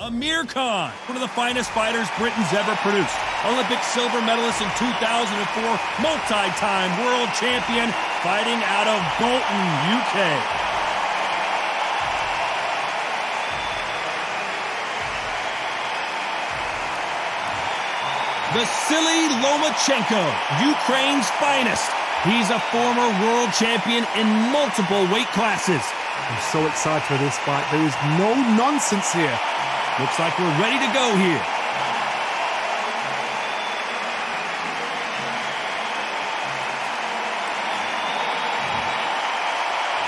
Amir Khan, one of the finest fighters Britain's ever produced. Olympic silver medalist in 2004, multi-time world champion, fighting out of Bolton, UK. Vasiliy Lomachenko, Ukraine's finest. He's a former world champion in multiple weight classes. I'm so excited for this fight. There is no nonsense here. Looks like we're ready to go here.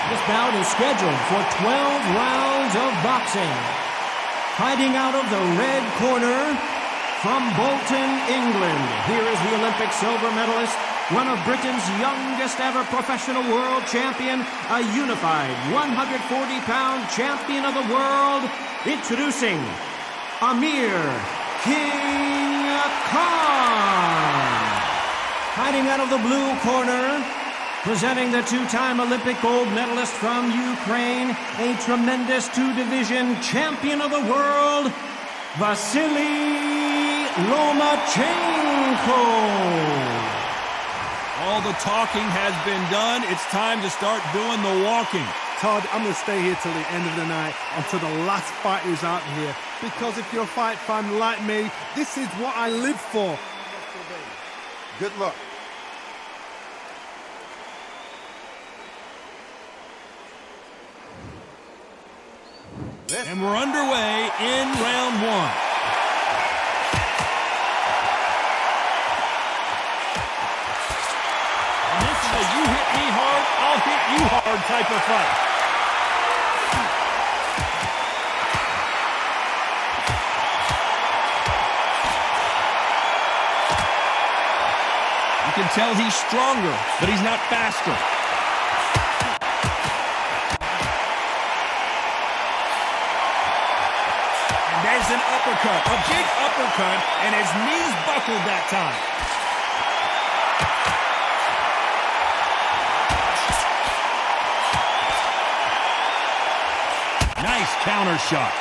This bout is scheduled for 12 rounds of boxing. Fighting out of the red corner from Bolton, England. Here is the Olympic silver medalist, one of Britain's youngest ever professional world champion, a unified 140-pound champion of the world, introducing Amir King Khan. Fighting out of the blue corner, presenting the two-time Olympic gold medalist from Ukraine, a tremendous two-division champion of the world, Vasiliy Lomachenko. All the talking has been done. It's time to start doing the walking. Todd, I'm going to stay here till the end of the night, until the last fighter is out here. Because if you're a fight fan like me, this is what I live for. Good luck. And we're underway in round one. And this is a you hit me hard, I'll hit you hard type of fight. You can tell he's stronger, but he's not faster. There's an uppercut, a big uppercut, and his knees buckled that time. Nice counter shot.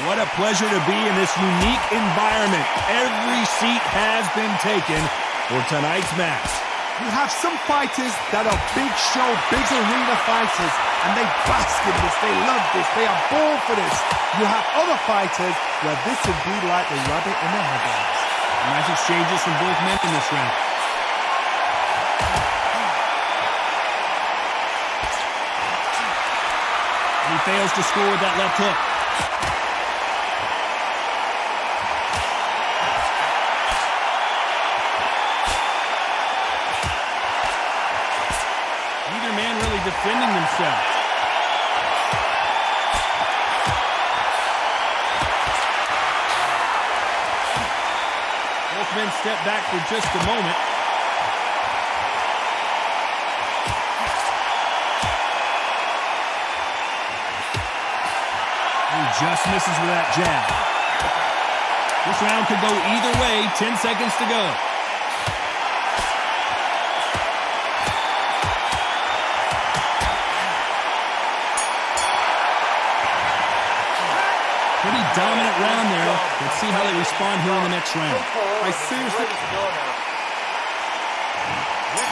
What a pleasure to be in this unique environment. Every seat has been taken for tonight's match. You have some fighters that are big show, big arena fighters, and they bask in this, they love this, they are born for this. You have other fighters where this would be like the rabbit in the headlights. Nice exchanges from both men in this round. And he fails to score with that left hook. Neither man really defending themselves. Both men step back for just a moment. He just misses with that jab. This round could go either way. 10 seconds to go. Pretty dominant round there. Let's see how they respond here in the next round. I seriously...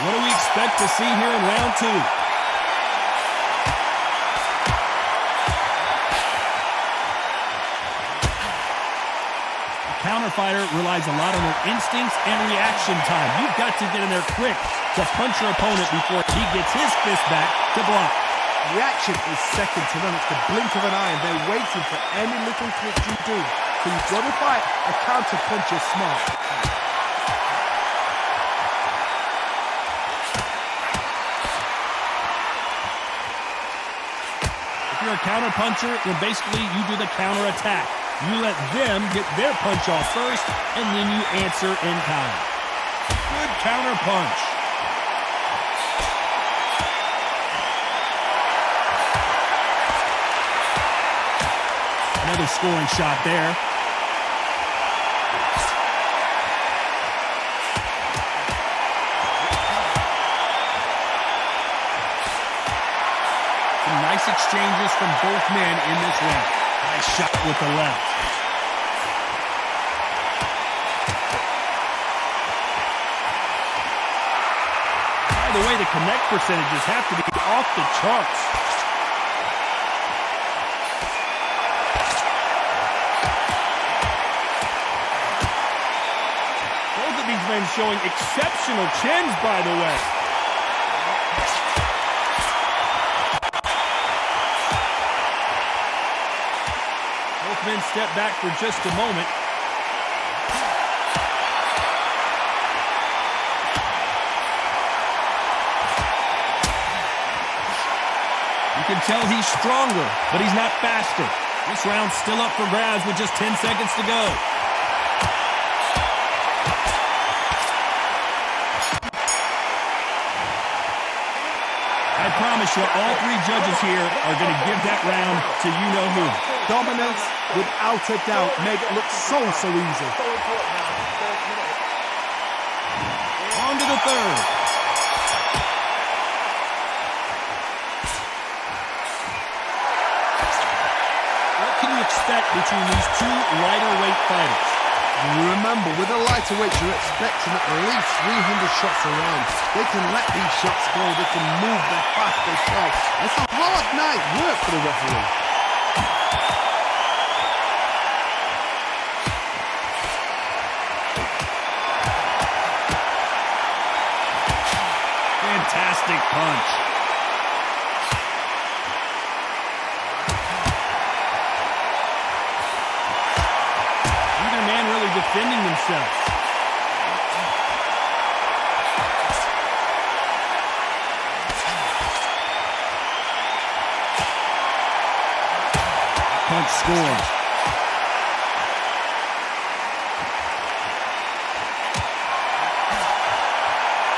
What do we expect to see here in round two? A counter fighter relies a lot on their instincts and reaction time. You've got to get in there quick to punch your opponent before he gets his fist back to block. Reaction is second to none. It's the blink of an eye, and they're waiting for any little twitch you do. So you've got to fight a counter punch is smart. If you're a counter puncher, then basically you do the counter attack. You let them get their punch off first, and then you answer in kind. Good counter punch. Another scoring shot there. Some nice exchanges from both men in this round. Nice shot with the left. By the way, the connect percentages have to be off the charts. Both of these men showing exceptional chins, by the way. Both men step back for just a moment. You can tell he's stronger, but he's not faster. This round's still up for grabs with just 10 seconds to go. I promise you, all three judges here are going to give that round to you-know-who. Dominance, without a doubt, made it look so easy. On to the third. What can you expect between these two lighter weight fighters? Remember, with the lighter weights, you're expecting at least 300 shots a round. They can let these shots go. They can move them fast, they sharp. It's a hard night work for the referee. Fantastic punch. Neither man really defending themselves. Punch scores.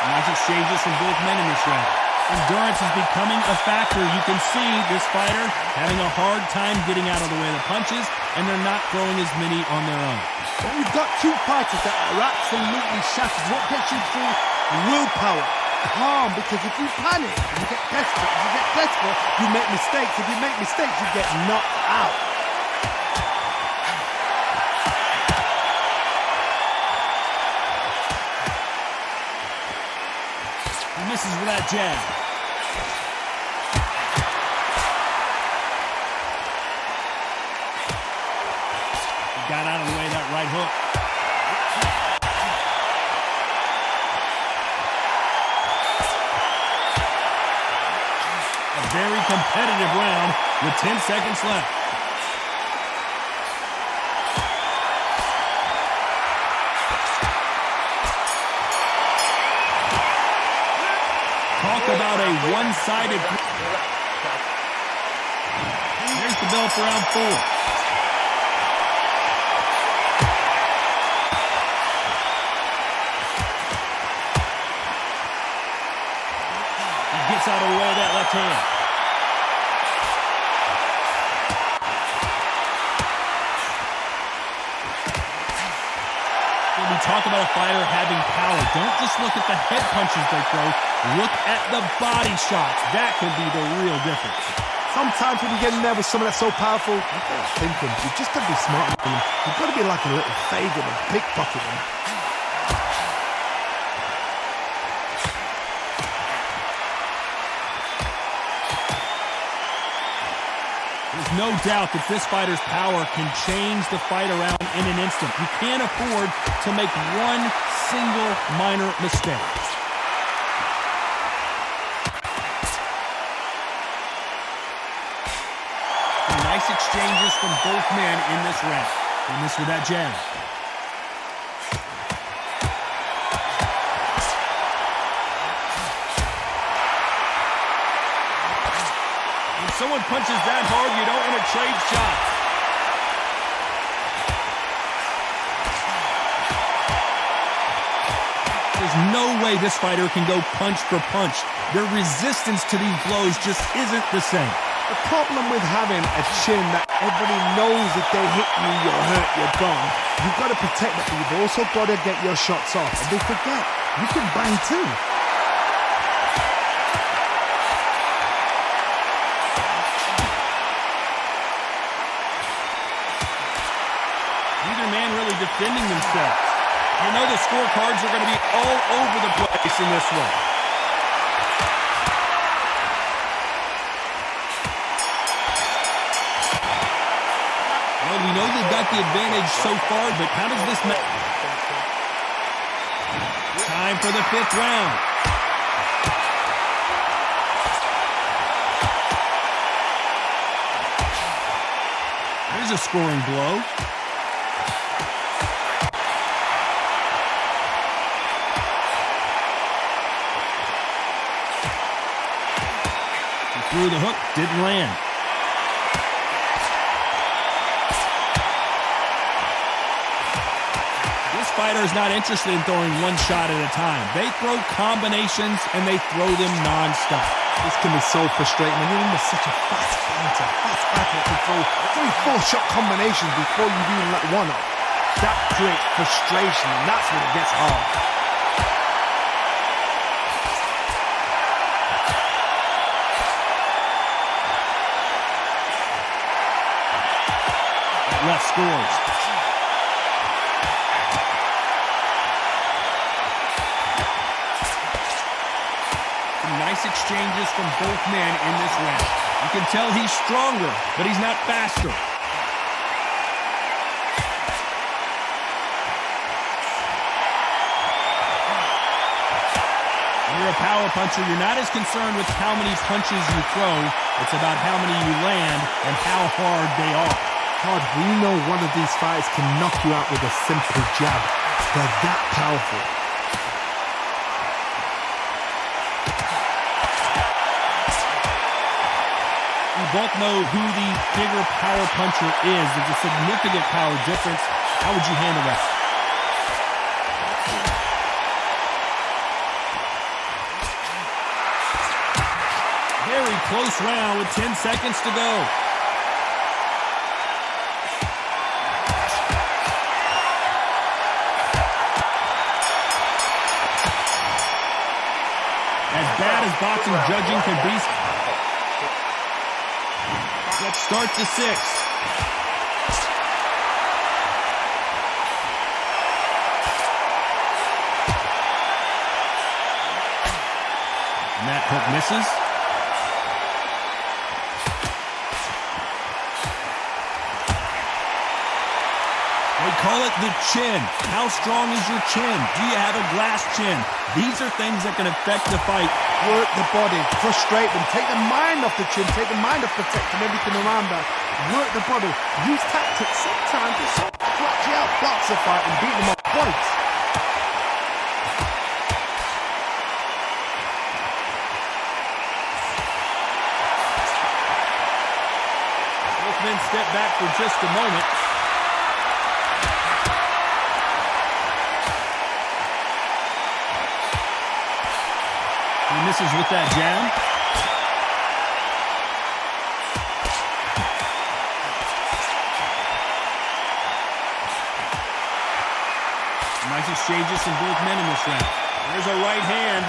Nice exchanges from both men in this round. Endurance is becoming a factor. You can see this fighter having a hard time getting out of the way of the punches, and they're not throwing as many on their own. But we've got two fighters that are absolutely shattered. What gets you through? Willpower. Calm, because if you panic, you get desperate. If you get desperate, you make mistakes. If you make mistakes, you get knocked out. He misses with that jab. He got out of the way of that right hook. A very competitive round with 10 seconds left. Talk about a one-sided. Here's the bell for round 4. He gets out of the way of that left hand. When we talk about a fighter having power, don't just look at the head punches they throw. Look at the body shots. That could be the real difference. Sometimes when you get in there with someone that's so powerful, you've got to think them. You've just got to be smart with them. You've got to be like a little faggot and pickpocket them. There's no doubt that this fighter's power can change the fight around in an instant. You can't afford to make one single minor mistake. Nice exchanges from both men in this round. They miss with that jab. When someone punches that hard, you don't want to trade shots. There's no way this fighter can go punch for punch. Their resistance to these blows just isn't the same. The problem with having a chin that everybody knows if they hit you, you're hurt, you're gone. You've got to protect that, but you've also got to get your shots off. And they forget, you can bang too. Neither man really defending themselves. You know the scorecards are going to be all over the place in this one. Well, we know they've got the advantage so far, but how does this match? Time for the 5th round. There's a scoring blow. He threw the hook, didn't land. This fighter is not interested in throwing one shot at a time. They throw combinations and they throw them non-stop. This can be so frustrating when you're under such a fast fighter. Fast fighter can throw 3-4 shot combinations before you even let one off. That creates frustration, and that's when it gets hard. Left scores. Some nice exchanges from both men in this round. You can tell he's stronger, but he's not faster. When you're a power puncher, you're not as concerned with how many punches you throw. It's about how many you land and how hard they are. Todd, we know one of these fighters can knock you out with a simple jab. They're that powerful. We both know who the bigger power puncher is. There's a significant power difference. How would you handle that? Very close round with 10 seconds to go. As bad as boxing judging can be, let's start the 6th. And that hook misses. They call it the chin. How strong is your chin? Do you have a glass chin? These are things that can affect the fight. Work the body, frustrate them, take the mind off the chin, take the mind off protecting everything around that. Work the body, use tactics sometimes to actually outbox a fight and beat them on points. Both men step back for just a moment. He misses with that jab. Nice exchanges from both men in this round. There's a right hand.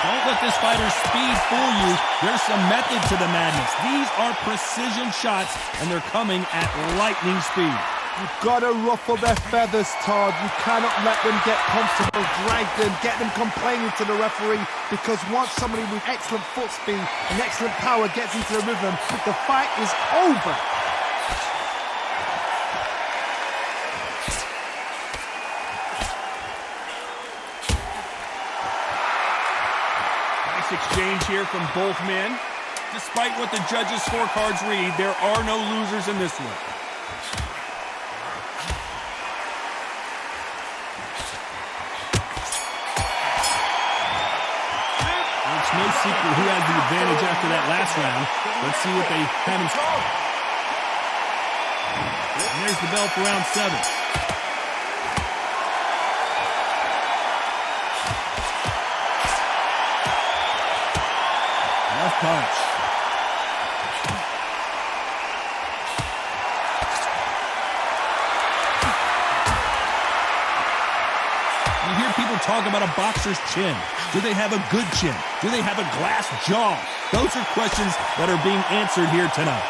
Don't let this fighter's speed fool you. There's some method to the madness. These are precision shots, and they're coming at lightning speed. You've got to ruffle their feathers, Todd. You cannot let them get comfortable, drag them, get them complaining to the referee, because once somebody with excellent foot speed and excellent power gets into the rhythm, the fight is over. Nice exchange here from both men. Despite what the judges' scorecards read, there are no losers in this one. It's no secret who has the advantage after that last round. Let's see what they have in store. And there's the bell for round 7. Left punch. You hear people talk about a boxer's chin. Do they have a good chin? Do they have a glass jaw? Those are questions that are being answered here tonight.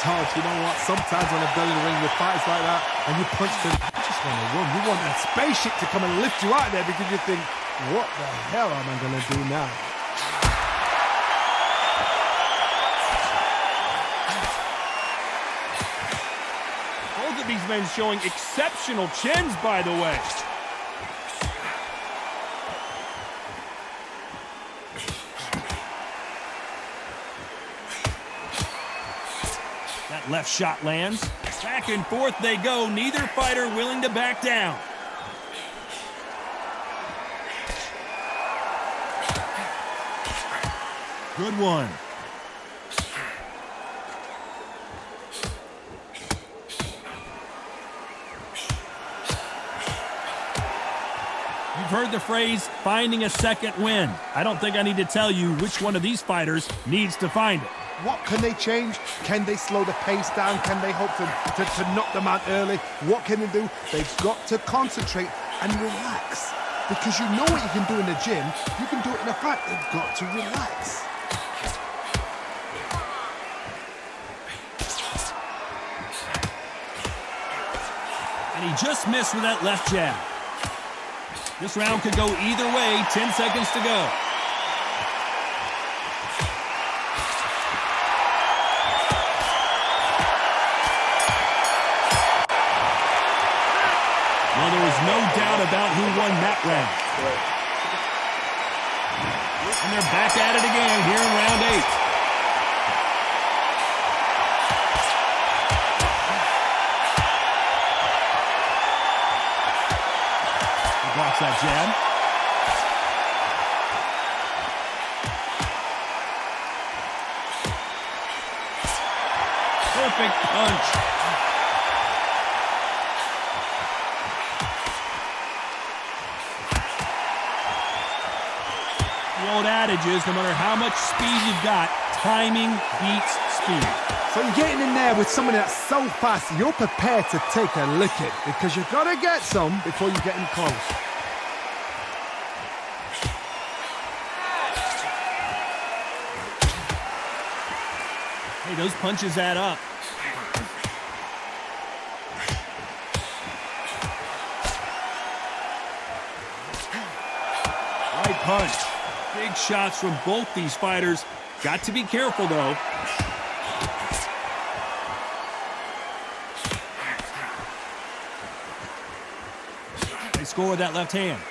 Taj, you know what? Sometimes when I've done in the ring with fights like that, and you punch them, you just want to run. You want that spaceship to come and lift you out of there because you think, what the hell am I going to do now? Both of these men showing exceptional chins, by the way. That left shot lands. Back and forth they go. Neither fighter willing to back down. Good one. You've heard the phrase, finding a second win. I don't think I need to tell you which one of these fighters needs to find it. What can they change? Can they slow the pace down? Can they hope to knock them out early? What can they do? They've got to concentrate and relax. Because you know what you can do in the gym, you can do it in a fight. They've got to relax. And he just missed with that left jab. This round could go either way. 10 seconds to go. Well, there was no doubt about who won that round. And they're back at it again here in round 8. Blocks that jab. Perfect punch. The old adage is, no matter how much speed you've got, timing beats speed. So you're getting in there with someone that's so fast, you're prepared to take a licking because you've got to get some before you get in close. Hey, those punches add up. Right punch. Big shots from both these fighters. Got to be careful, though. They score with that left hand.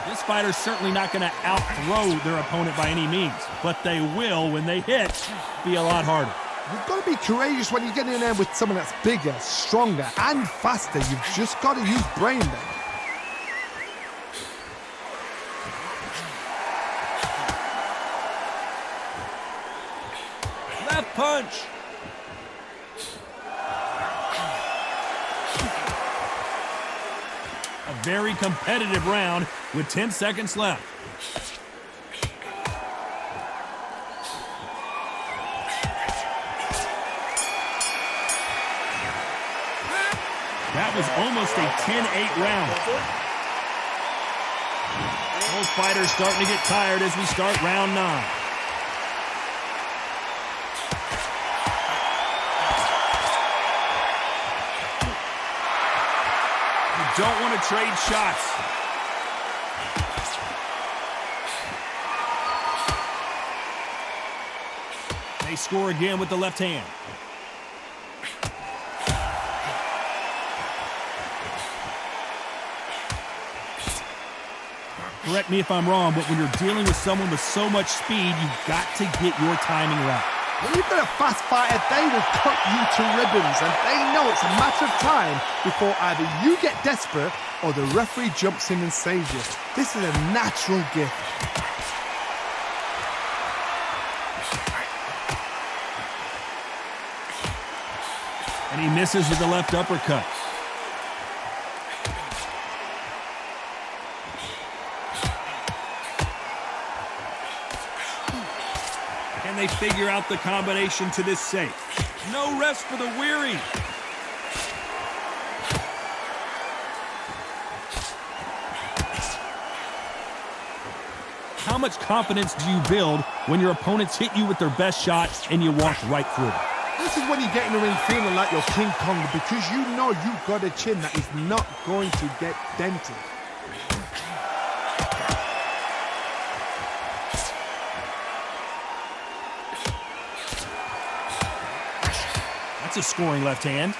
This fighter's certainly not going to outthrow their opponent by any means, but they will, when they hit, be a lot harder. You've got to be courageous when you get in there with someone that's bigger, stronger, and faster. You've just got to use brain then. Left punch. A very competitive round with 10 seconds left. That was almost a 10-8 round. Both fighters starting to get tired as we start round 9. You don't want to trade shots. They score again with the left hand. Correct me if I'm wrong, but when you're dealing with someone with so much speed, you've got to get your timing right. When you've got a fast fighter, they will cut you to ribbons, and they know it's a matter of time before either you get desperate or the referee jumps in and saves you. This is a natural gift. And he misses with the left uppercut. Can Can they figure out the combination to this safe? No rest for the weary. How much confidence do you build when your opponents hit you with their best shot and you walk right through them? This is when you get in the ring feeling like you're King Kong, because you know you've got a chin that is not going to get dented. That's a scoring left hand.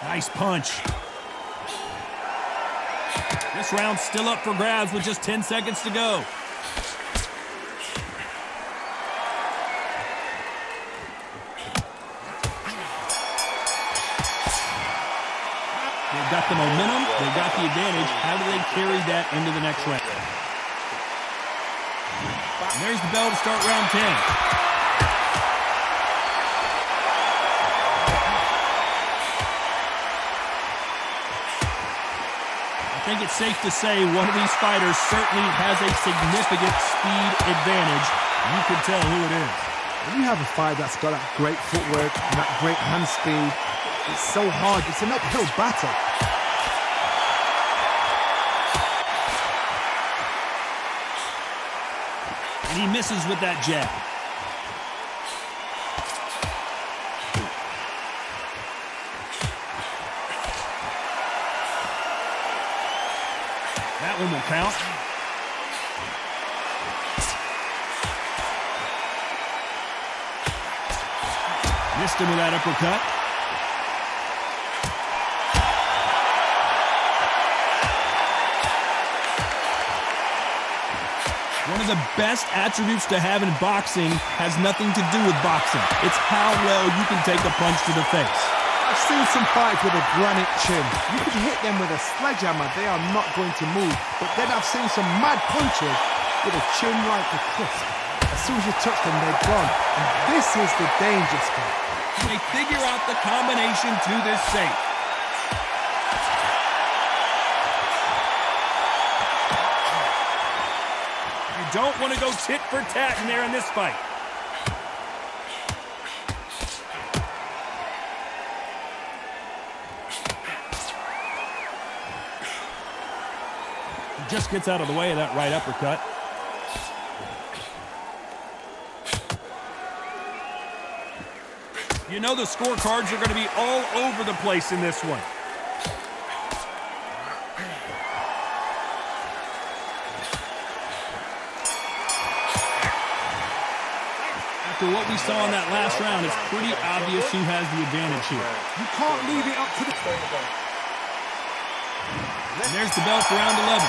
Nice punch. This round's still up for grabs with just 10 seconds to go. They've got the momentum, they've got the advantage. How do they carry that into the next round? And there's the bell to start round 10. I think it's safe to say one of these fighters certainly has a significant speed advantage. You can tell who it is. When you have a fighter that's got that great footwork and that great hand speed, it's so hard. It's an uphill battle. And he misses with that jab. That one will count. Missed him with that uppercut. One of the best attributes to have in boxing has nothing to do with boxing. It's how well you can take a punch to the face. I've seen some fighters with a granite chin. You could hit them with a sledgehammer, they are not going to move. But then I've seen some mad punchers with a chin like a crisp. As soon as you touch them, they're gone. And this is the danger spot. They figure out the combination to this safe. You don't want to go tit for tat in there in this fight. Just gets out of the way of that right uppercut. You know the scorecards are going to be all over the place in this one. After what we saw in that last round, it's pretty obvious who has the advantage here. You can't leave it up to the... And there's the bell for round 11.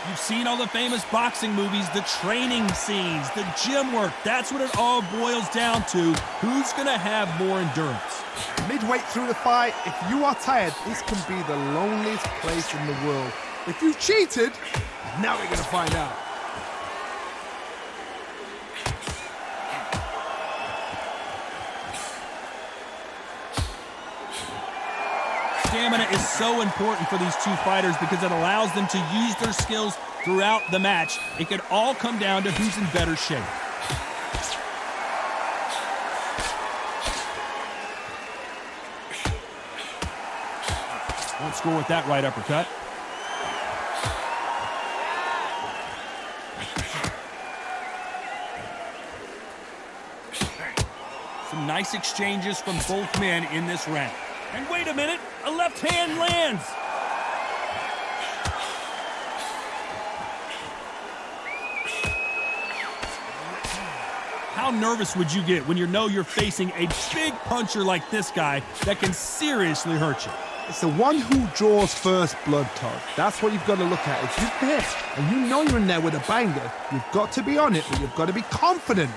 You've seen all the famous boxing movies, the training scenes, the gym work. That's what it all boils down to. Who's going to have more endurance? Midway through the fight, if you are tired, this can be the loneliest place in the world. If you cheated, now we're going to find out. Stamina is so important for these two fighters because it allows them to use their skills throughout the match. It could all come down to who's in better shape. Won't score with that right uppercut. Some nice exchanges from both men in this round. And wait a minute, a left hand lands. How nervous would you get when you know you're facing a big puncher like this guy that can seriously hurt you? It's the one who draws first blood, Todd. That's what you've got to look at. If you're there and you know you're in there with a banger, you've got to be on it, but you've got to be confident.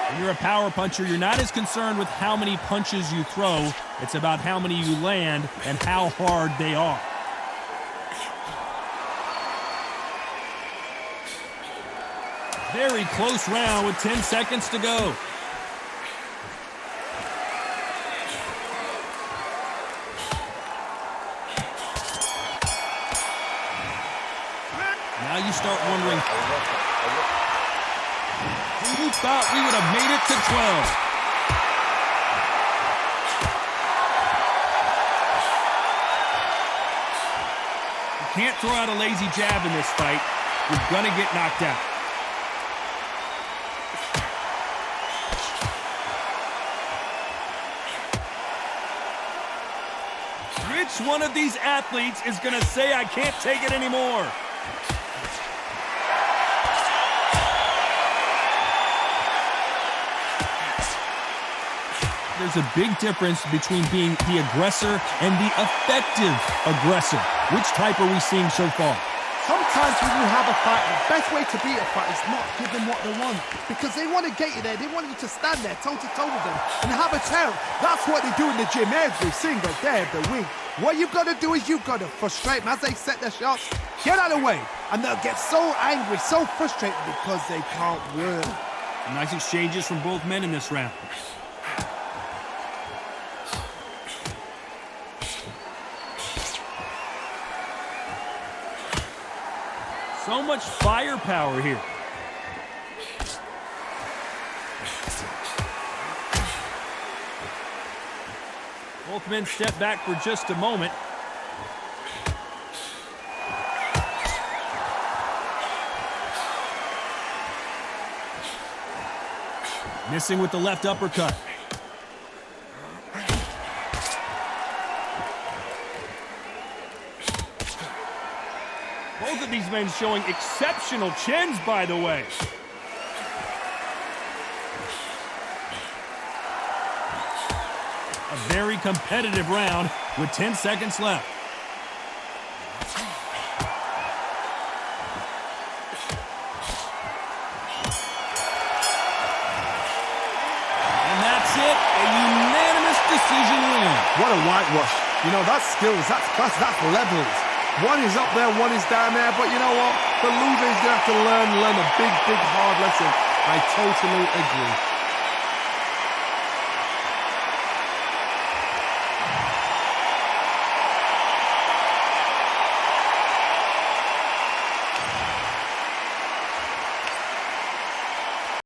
When you're a power puncher, you're not as concerned with how many punches you throw. It's about how many you land and how hard they are. Very close round with 10 seconds to go. Now you start wondering, who thought we would have made it to 12? You can't throw out a lazy jab in this fight. You're going to get knocked out. Which one of these athletes is going to say, I can't take it anymore? There's a big difference between being the aggressor and the effective aggressor. Which type are we seeing so far? Sometimes when you have a fight, the best way to beat a fight is not give them what they want. Because they want to get you there. They want you to stand there toe-to-toe with them and have a tail. That's what they do in the gym every single day of the week. What you've got to do is you've got to frustrate them as they set their shots. Get out of the way. And they'll get so angry, so frustrated because they can't win. Nice exchanges from both men in this round. So much firepower here. Both men step back for just a moment. Missing with the left uppercut. Both of these men showing exceptional chins, by the way. A very competitive round with 10 seconds left. And that's it, a unanimous decision win. What a whitewash. You know, that's skills, that's class, that's levels. One is up there, one is down there, but you know what? The loser is going to have to learn a big, hard lesson. I totally agree.